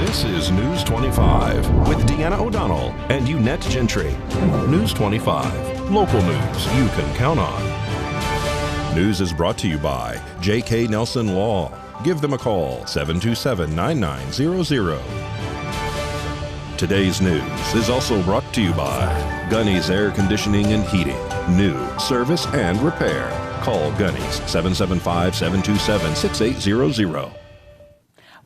This is News 25 with Deanna O'Donnell and Unette Gentry. News 25, local news you can count on. News is brought to you by J.K. Nelson Law. Give them a call, 727-9900. Today's news is also brought to you by Gunny's Air Conditioning and Heating. New service and repair. Call Gunny's 775-727-6800.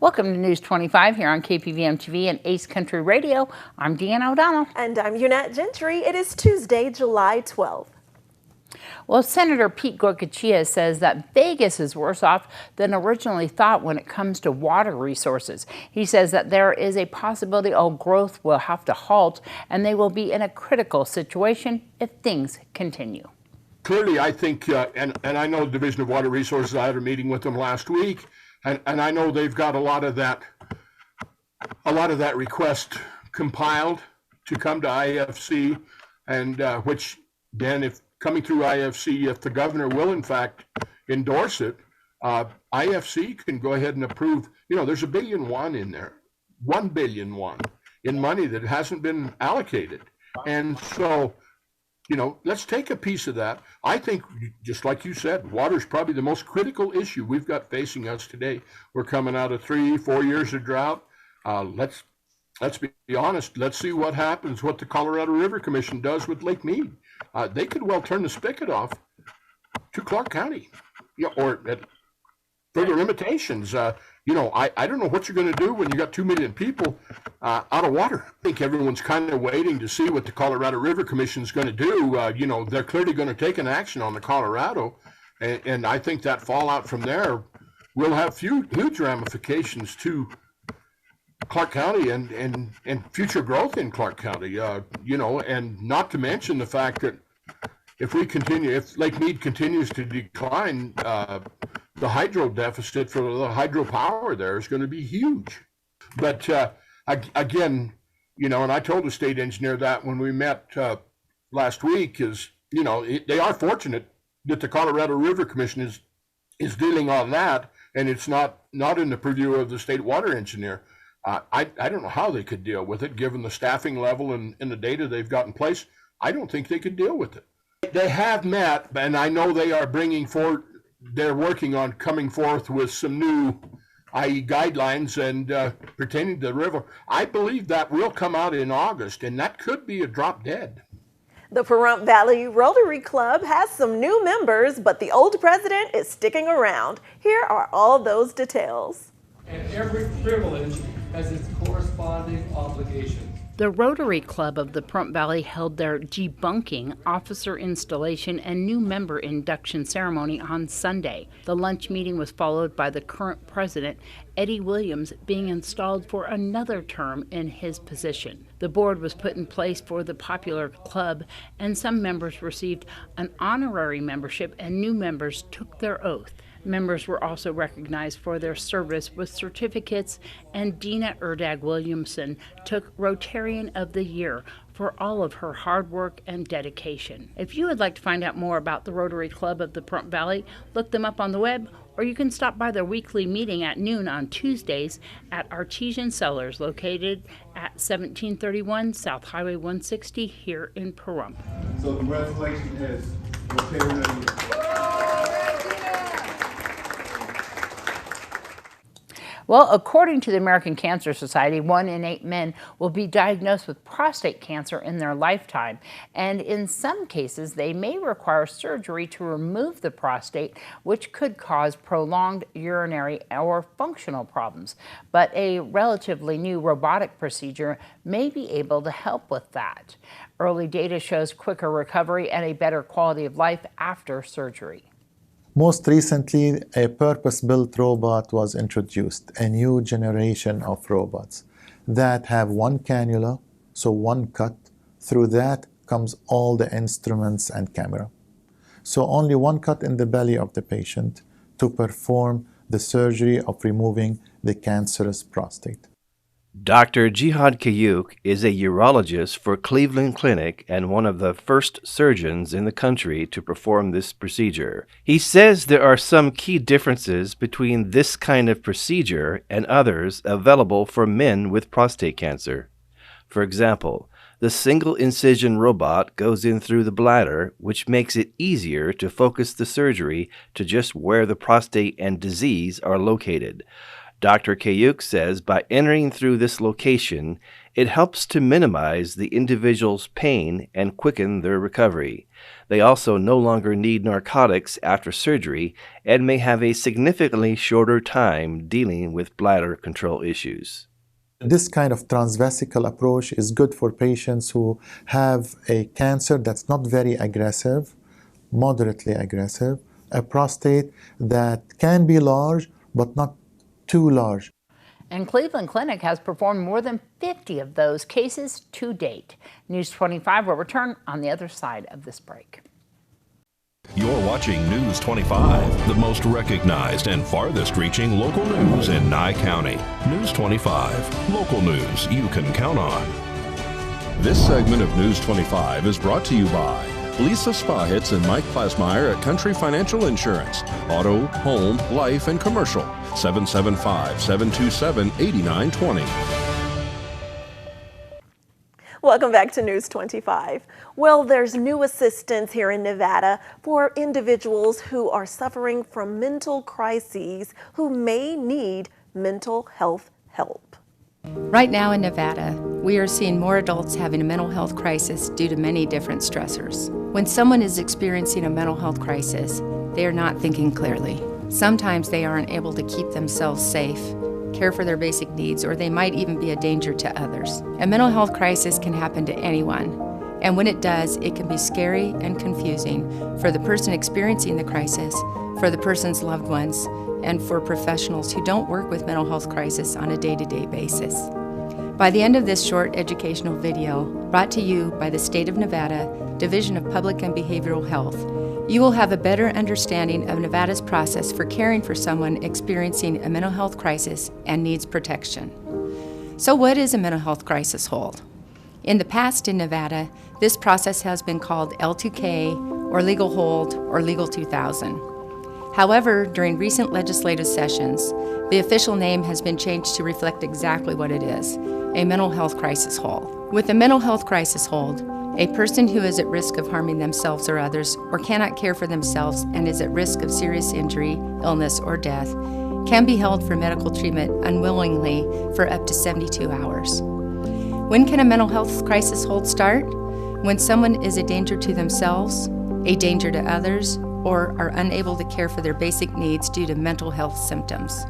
Welcome to News 25 here on KPVM TV and Ace Country Radio. I'm Deanna O'Donnell. And I'm Unette Gentry. It is Tuesday, July 12th. Well, Senator Pete Goycochea says that Vegas is worse off than originally thought when it comes to water resources. He says that there is a possibility all growth will have to halt and they will be in a critical situation if things continue. Clearly, I think, and I know the Division of Water Resources, I had a meeting with them last week, and I know they've got a lot of that request compiled to come to IFC, and which then, if coming through IFC, if the governor will in fact endorse it, IFC can go ahead and approve. You know, there's $1 billion in there, $1 billion in money that hasn't been allocated, and so, you know, let's take a piece of that. I think, just like you said, water is probably the most critical issue we've got facing us today. We're coming out of 3-4 years of drought. Let's be honest. Let's see what happens, what the Colorado River Commission does with Lake Mead. They could well turn the spigot off to Clark County, or at further limitations. You know, I don't know what you're going to do when you got 2 million people out of water. I think everyone's kind of waiting to see what the Colorado River Commission is going to do. You know, they're clearly going to take an action on the Colorado, and I think that fallout from there will have huge ramifications to Clark County and future growth in Clark County. You know, and not to mention the fact that if Lake Mead continues to decline, the hydro deficit for the hydropower there is going to be huge. But again, you know, and I told the state engineer that when we met last week, is, you know, they are fortunate that the Colorado River Commission is dealing on that, and it's not in the purview of the state water engineer. I don't know how they could deal with it, given the staffing level and the data they've got in place. I don't think they could deal with it. They have met, and I know they are they're working on coming forth with some new, i.e. guidelines and pertaining to the river. I believe that will come out in August, and that could be a drop dead. The Pahrump Valley Rotary Club has some new members, but the old president is sticking around. Here are all those details. And every privilege has its corresponding obligation. The Rotary Club of the Pahrump Valley held their debunking, officer installation, and new member induction ceremony on Sunday. The lunch meeting was followed by the current president, Eddie Williams, being installed for another term in his position. The board was put in place for the popular club, and some members received an honorary membership, and new members took their oath. Members were also recognized for their service with certificates, and Dina Erdag Williamson took Rotarian of the Year for all of her hard work and dedication. If you would like to find out more about the Rotary Club of the Pahrump Valley, look them up on the web, or you can stop by their weekly meeting at noon on Tuesdays at Artesian Cellars, located at 1731 South Highway 160 here in Pahrump. So congratulations as Rotarian of the Year. Well, according to the American Cancer Society, 1 in 8 men will be diagnosed with prostate cancer in their lifetime. And in some cases, they may require surgery to remove the prostate, which could cause prolonged urinary or functional problems. But a relatively new robotic procedure may be able to help with that. Early data shows quicker recovery and a better quality of life after surgery. Most recently, a purpose-built robot was introduced, a new generation of robots that have one cannula, so one cut. Through that comes all the instruments and camera. So only one cut in the belly of the patient to perform the surgery of removing the cancerous prostate. Dr. Jihad Kayuk is a urologist for Cleveland Clinic and one of the first surgeons in the country to perform this procedure. He says there are some key differences between this kind of procedure and others available for men with prostate cancer. For example, the single incision robot goes in through the bladder, which makes it easier to focus the surgery to just where the prostate and disease are located. Dr. Kayuk says by entering through this location, it helps to minimize the individual's pain and quicken their recovery. They also no longer need narcotics after surgery and may have a significantly shorter time dealing with bladder control issues. This kind of transvesical approach is good for patients who have a cancer that's not very aggressive, moderately aggressive, a prostate that can be large but not too large. And Cleveland Clinic has performed more than 50 of those cases to date. News 25 will return on the other side of this break. You're watching News 25, the most recognized and farthest reaching local news in Nye County. News 25, local news you can count on. This segment of News 25 is brought to you by Lisa Spahitz and Mike Plasmeyer at Country Financial Insurance. Auto, home, life, and commercial. 775-727-8920. Welcome back to News 25. Well, there's new assistance here in Nevada for individuals who are suffering from mental crises who may need mental health help. Right now in Nevada, we are seeing more adults having a mental health crisis due to many different stressors. When someone is experiencing a mental health crisis, they are not thinking clearly. Sometimes they aren't able to keep themselves safe, care for their basic needs, or they might even be a danger to others. A mental health crisis can happen to anyone, and when it does, it can be scary and confusing for the person experiencing the crisis, for the person's loved ones, and for professionals who don't work with mental health crisis on a day-to-day basis. By the end of this short educational video, brought to you by the State of Nevada Division of Public and Behavioral Health, you will have a better understanding of Nevada's process for caring for someone experiencing a mental health crisis and needs protection. So what is a mental health crisis hold? In the past in Nevada, this process has been called L2K or legal hold or legal 2000. However, during recent legislative sessions, the official name has been changed to reflect exactly what it is, a mental health crisis hold. With a mental health crisis hold, a person who is at risk of harming themselves or others or cannot care for themselves and is at risk of serious injury, illness, or death can be held for medical treatment unwillingly for up to 72 hours. When can a mental health crisis hold start? When someone is a danger to themselves, a danger to others, or are unable to care for their basic needs due to mental health symptoms.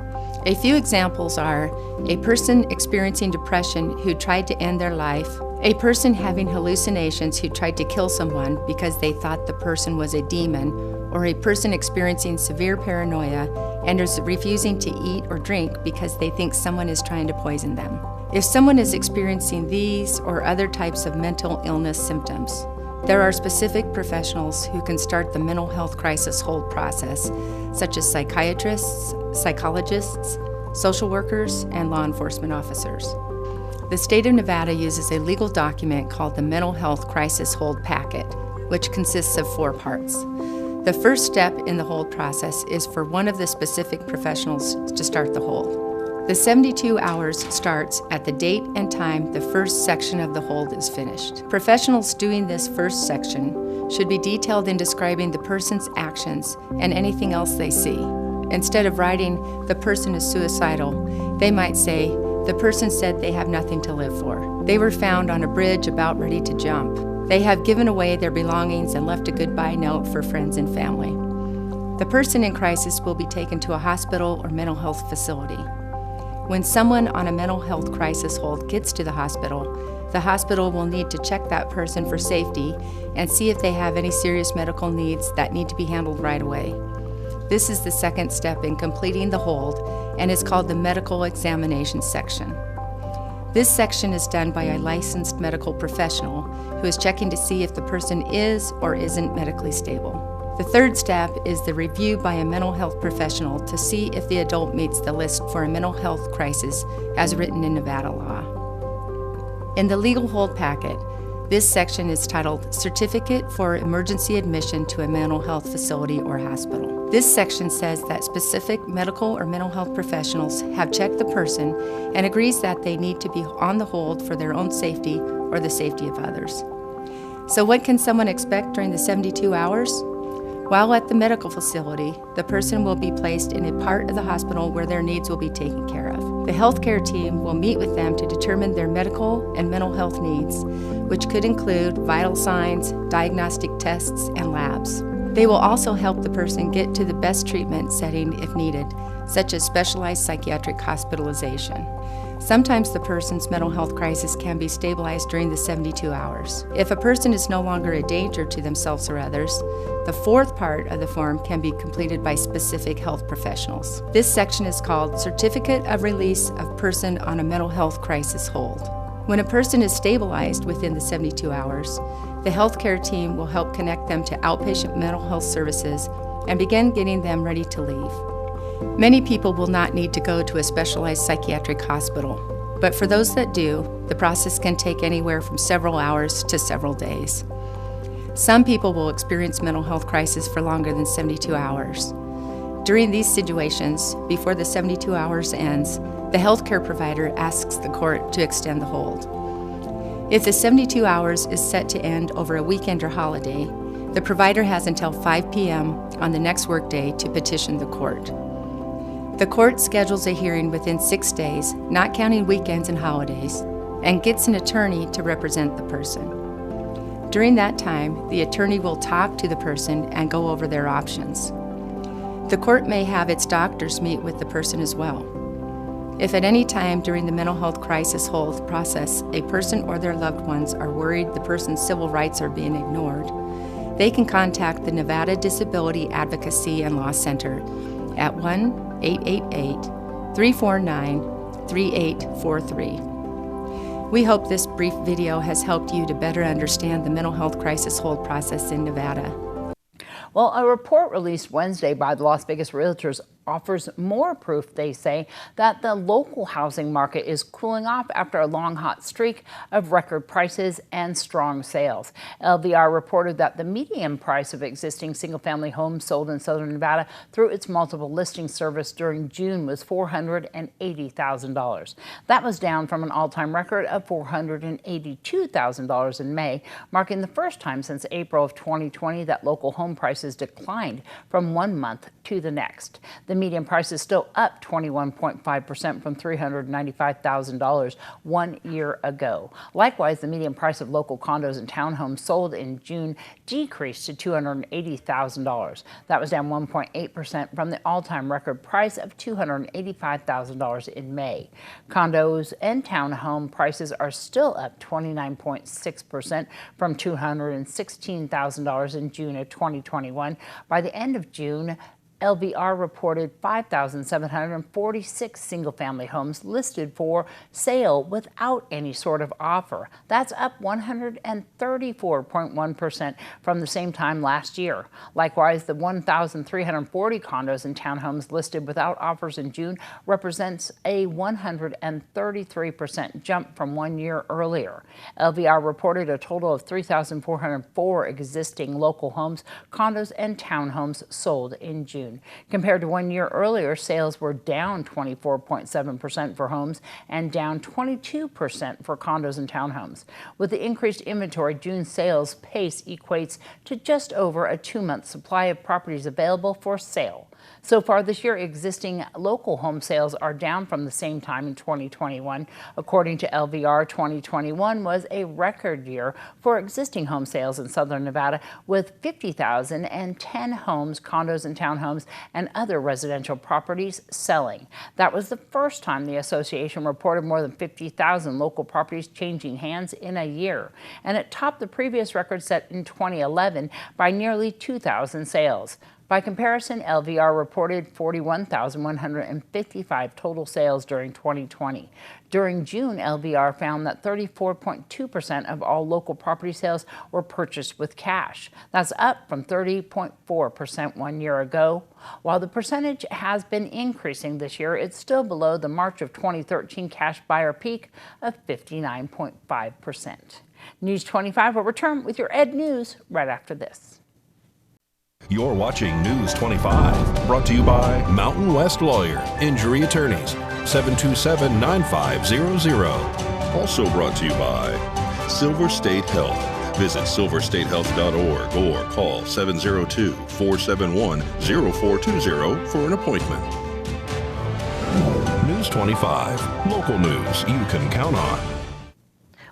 A few examples are a person experiencing depression who tried to end their life, a person having hallucinations who tried to kill someone because they thought the person was a demon, or a person experiencing severe paranoia and is refusing to eat or drink because they think someone is trying to poison them. If someone is experiencing these or other types of mental illness symptoms, there are specific professionals who can start the mental health crisis hold process, such as psychiatrists, psychologists, social workers, and law enforcement officers. The state of Nevada uses a legal document called the Mental Health Crisis Hold Packet, which consists of 4 parts. The first step in the hold process is for one of the specific professionals to start the hold. The 72 hours starts at the date and time the first section of the hold is finished. Professionals doing this first section should be detailed in describing the person's actions and anything else they see. Instead of writing, "the person is suicidal," they might say, "the person said they have nothing to live for. They were found on a bridge about ready to jump. They have given away their belongings and left a goodbye note for friends and family." The person in crisis will be taken to a hospital or mental health facility. When someone on a mental health crisis hold gets to the hospital will need to check that person for safety and see if they have any serious medical needs that need to be handled right away. This is the second step in completing the hold and is called the medical examination section. This section is done by a licensed medical professional who is checking to see if the person is or isn't medically stable. The third step is the review by a mental health professional to see if the adult meets the list for a mental health crisis as written in Nevada law. In the legal hold packet, this section is titled Certificate for Emergency Admission to a Mental Health Facility or Hospital. This section says that specific medical or mental health professionals have checked the person and agrees that they need to be on the hold for their own safety or the safety of others. So what can someone expect during the 72 hours? While at the medical facility, the person will be placed in a part of the hospital where their needs will be taken care of. The healthcare team will meet with them to determine their medical and mental health needs, which could include vital signs, diagnostic tests, and labs. They will also help the person get to the best treatment setting if needed, such as specialized psychiatric hospitalization. Sometimes the person's mental health crisis can be stabilized during the 72 hours. If a person is no longer a danger to themselves or others, the fourth part of the form can be completed by specific health professionals. This section is called Certificate of Release of Person on a Mental Health Crisis Hold. When a person is stabilized within the 72 hours, the healthcare team will help connect them to outpatient mental health services and begin getting them ready to leave. Many people will not need to go to a specialized psychiatric hospital, but for those that do, the process can take anywhere from several hours to several days. Some people will experience mental health crisis for longer than 72 hours. During these situations, before the 72 hours ends, the healthcare provider asks the court to extend the hold. If the 72 hours is set to end over a weekend or holiday, the provider has until 5 p.m. on the next workday to petition the court. The court schedules a hearing within 6 days, not counting weekends and holidays, and gets an attorney to represent the person. During that time, the attorney will talk to the person and go over their options. The court may have its doctors meet with the person as well. If at any time during the mental health crisis hold process a person or their loved ones are worried the person's civil rights are being ignored, they can contact the Nevada Disability Advocacy and Law Center at 1-888-349-3843. We hope this brief video has helped you to better understand the mental health crisis hold process in Nevada. Well, a report released Wednesday by the Las Vegas Realtors offers more proof, they say, that the local housing market is cooling off after a long hot streak of record prices and strong sales. LVR reported that the median price of existing single-family homes sold in southern Nevada through its multiple listing service during June was $480,000. That was down from an all-time record of $482,000 in May, marking the first time since April of 2020 that local home prices declined from one month to the next. The median price is still up 21.5% from $395,000 1 year ago. Likewise, the median price of local condos and townhomes sold in June decreased to $280,000. That was down 1.8% from the all-time record price of $285,000 in May. Condos and townhome prices are still up 29.6% from $216,000 in June of 2021. By the end of June, LVR reported 5,746 single-family homes listed for sale without any sort of offer. That's up 134.1% from the same time last year. Likewise, the 1,340 condos and townhomes listed without offers in June represents a 133% jump from 1 year earlier. LVR reported a total of 3,404 existing local homes, condos, and townhomes sold in June. Compared to 1 year earlier, sales were down 24.7% for homes and down 22% for condos and townhomes. With the increased inventory, June sales pace equates to just over a 2-month supply of properties available for sale. So far this year, existing local home sales are down from the same time in 2021. According to LVR, 2021 was a record year for existing home sales in southern Nevada, with 50,010 homes, condos, and townhomes and other residential properties selling. That was the first time the association reported more than 50,000 local properties changing hands in a year, and it topped the previous record set in 2011 by nearly 2,000 sales. By comparison, LVR reported 41,155 total sales during 2020. During June, LVR found that 34.2% of all local property sales were purchased with cash. That's up from 30.4% 1 year ago. While the percentage has been increasing this year, it's still below the March of 2013 cash buyer peak of 59.5%. News 25 will return with your Ed News right after this. You're watching News 25, brought to you by Mountain West Lawyer, Injury Attorneys, 727-9500. Also brought to you by Silver State Health. Visit silverstatehealth.org or call 702-471-0420 for an appointment. News 25, local news you can count on.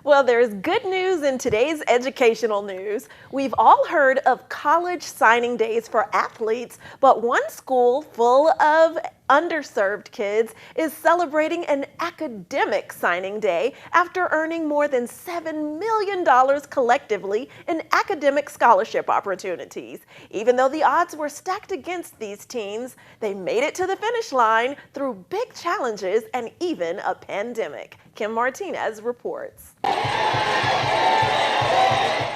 Well, there's good news in today's educational news. We've all heard of college signing days for athletes, but one school full of underserved kids is celebrating an academic signing day after earning more than $7 million collectively in academic scholarship opportunities. Even though the odds were stacked against these teams, they made it to the finish line through big challenges and even a pandemic. Kim Martinez reports.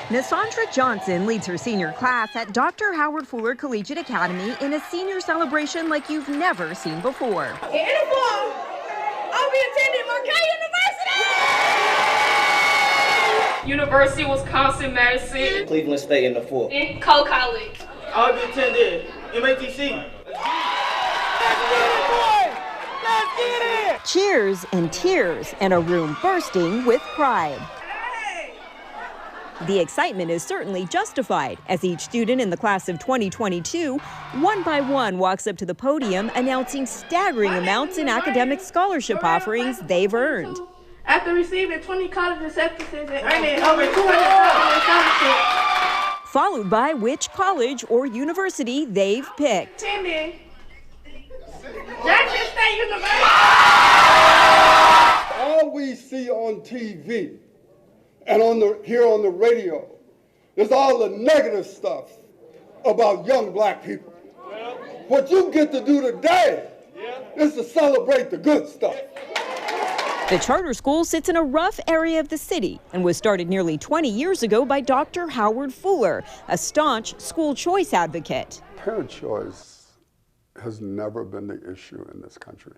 Nasandra Johnson leads her senior class at Dr. Howard Fuller Collegiate Academy in a senior celebration like you've never seen before. In the fall, I'll be attending Marquette University! University of Wisconsin-Madison. Cleveland State in the fall. In Cole College. I'll be attending MATC. Let's get it! Cheers and tears and a room bursting with pride. The excitement is certainly justified as each student in the class of 2022, one by one, walks up to the podium announcing staggering amounts in academic scholarship offerings they've earned. After receiving 20 college acceptances and earning over $200,000 in scholarships. Followed by which college or university they've picked. Attending Jackson State University. All we see on TV and here on the radio is all the negative stuff about young black people. What you get to do today is to celebrate the good stuff. The charter school sits in a rough area of the city and was started nearly 20 years ago by Dr. Howard Fuller, a staunch school choice advocate. Parent choice has never been the issue in this country.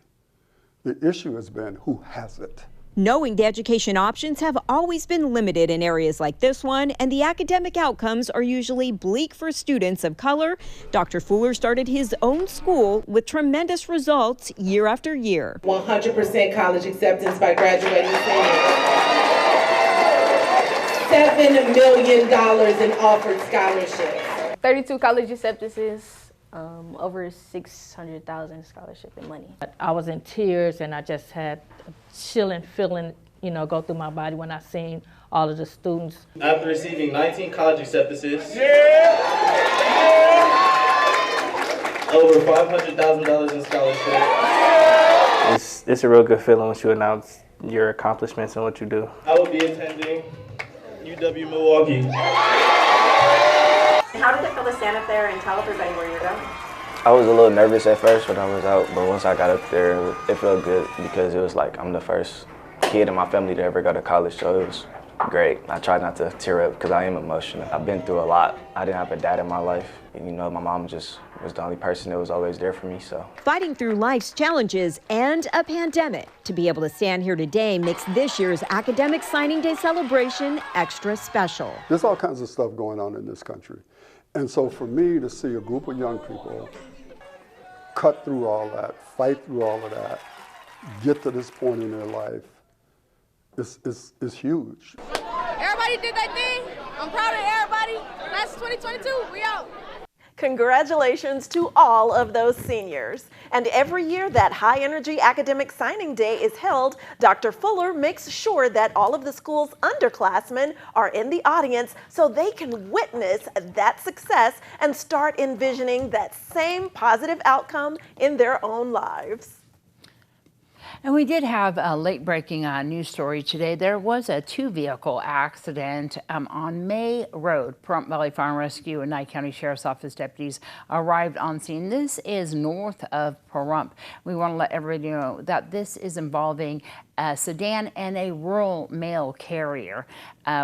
The issue has been who has it. Knowing the education options have always been limited in areas like this one, and the academic outcomes are usually bleak for students of color, Dr. Fuller started his own school with tremendous results year after year. 100% college acceptance by graduating seniors. $7 million in offered scholarships. 32 college acceptances. Over $600,000 scholarship and money. I was in tears and I just had a chilling feeling, go through my body when I seen all of the students. After receiving 19 college acceptances, over $500,000 in scholarships. It's a real good feeling once you announce your accomplishments and what you do. I will be attending UW Milwaukee. How did it feel to stand up there and tell everybody where you're going? I was a little nervous at first when I was out, but once I got up there, it felt good because it was like I'm the first kid in my family to ever go to college, so it was great. I tried not to tear up because I am emotional. I've been through a lot. I didn't have a dad in my life. My mom just was the only person that was always there for me, so. Fighting through life's challenges and a pandemic, to be able to stand here today makes this year's Academic Signing Day celebration extra special. There's all kinds of stuff going on in this country. And so for me to see a group of young people cut through all that, fight through all of that, get to this point in their life, is huge. Everybody did their thing. I'm proud of everybody. Class of 2022, we out. Congratulations to all of those seniors. And every year that High Energy Academic Signing Day is held, Dr. Fuller makes sure that all of the school's underclassmen are in the audience so they can witness that success and start envisioning that same positive outcome in their own lives. And we did have a late-breaking news story today. There was a two-vehicle accident on May Road. Pahrump Valley Fire and Rescue and Nye County Sheriff's Office deputies arrived on scene. This is north of Pahrump. We want to let everybody know that this is involving a sedan and a rural mail carrier.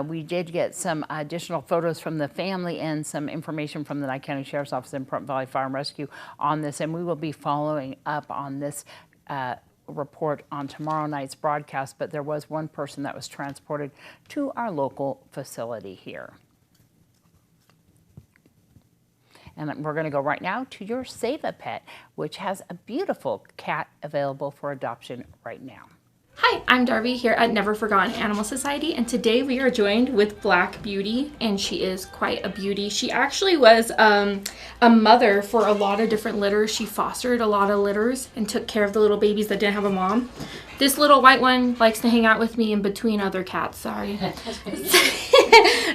We did get some additional photos from the family and some information from the Nye County Sheriff's Office and Pahrump Valley Fire and Rescue on this, and we will be following up on this report on tomorrow night's broadcast, but there was one person that was transported to our local facility here. And we're going to go right now to your Save a Pet, which has a beautiful cat available for adoption right now. Hi, I'm Darby here at Never Forgotten Animal Society, and today we are joined with Black Beauty, and she is quite a beauty. She actually was a mother for a lot of different litters. She fostered a lot of litters and took care of the little babies that didn't have a mom. This little white one likes to hang out with me in between other cats, sorry.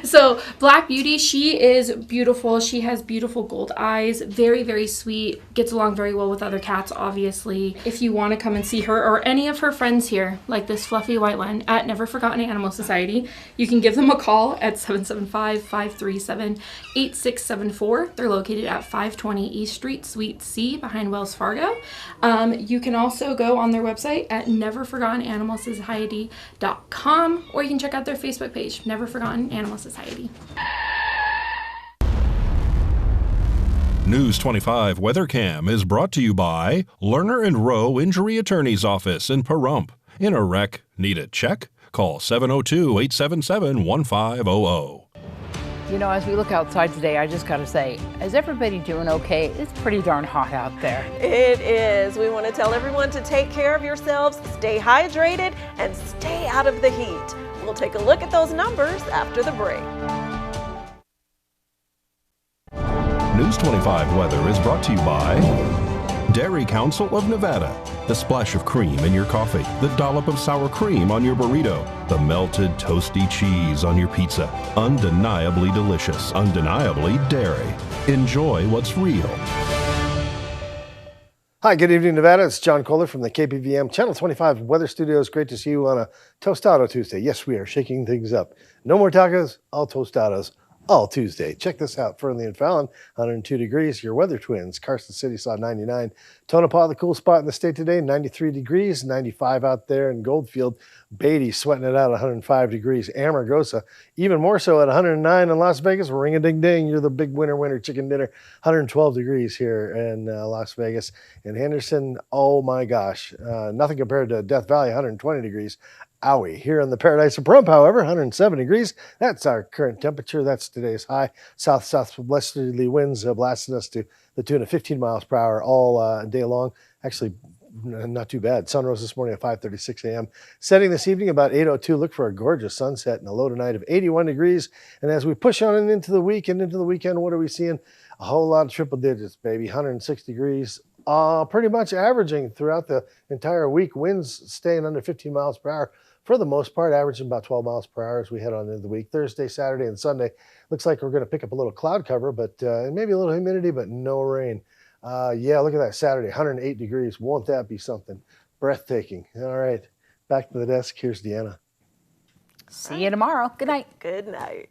So Black Beauty, she is beautiful. She has beautiful gold eyes, very, very sweet, gets along very well with other cats, obviously. If you want to come and see her or any of her friends here, like this fluffy white one at Never Forgotten Animal Society, you can give them a call at 775-537-8674. They're located at 520 East Street, Suite C, behind Wells Fargo. You can also go on their website at neverforgottenanimalsociety.com, or you can check out their Facebook page, Never Forgotten Animal Society. News 25 WeatherCam is brought to you by Lerner and Rowe Injury Attorney's Office in Pahrump. In a wreck, need a check? Call 702-877-1500. You know, as we look outside today, I just got to say, is everybody doing okay? It's pretty darn hot out there. It is. We want to tell everyone to take care of yourselves, stay hydrated, and stay out of the heat. We'll take a look at those numbers after the break. News 25 weather is brought to you by Dairy Council of Nevada. The splash of cream in your coffee, the dollop of sour cream on your burrito, the melted toasty cheese on your pizza. Undeniably delicious, undeniably dairy. Enjoy what's real. Hi, good evening, Nevada. It's John Kohler from the KPVM Channel 25 Weather Studios. Great to see you on a Tostado Tuesday. Yes, we are shaking things up. No more tacos, all tostados. All Tuesday. Check this out. Fernley and Fallon, 102 degrees. Your weather twins. Carson City saw 99. Tonopah, the cool spot in the state today, 93 degrees. 95 out there in Goldfield. Beatty sweating it out, 105 degrees. Amargosa, even more so at 109 in Las Vegas. Ring-a-ding-ding. You're the big winner chicken dinner. 112 degrees here in Las Vegas. In Henderson, oh my gosh, nothing compared to Death Valley, 120 degrees. Owie. Here in the paradise of Pahrump, however, 107 degrees. That's our current temperature. That's today's high. Southwesterly winds blasting us to the tune of 15 miles per hour all day long. Actually, not too bad. Sun rose this morning at 5:36 a.m. Setting this evening about 8:02. Look for a gorgeous sunset and a low tonight of 81 degrees. And as we push on into the week and into the weekend, what are we seeing? A whole lot of triple digits, baby. 106 degrees. Pretty much averaging throughout the entire week. Winds staying under 15 miles per hour. For the most part, averaging about 12 miles per hour as we head on into the week. Thursday, Saturday, and Sunday, looks like we're going to pick up a little cloud cover, but maybe a little humidity, but no rain. Yeah, look at that Saturday, 108 degrees. Won't that be something? Breathtaking. All right, back to the desk. Here's Deanna. See you tomorrow. Good night. Good night.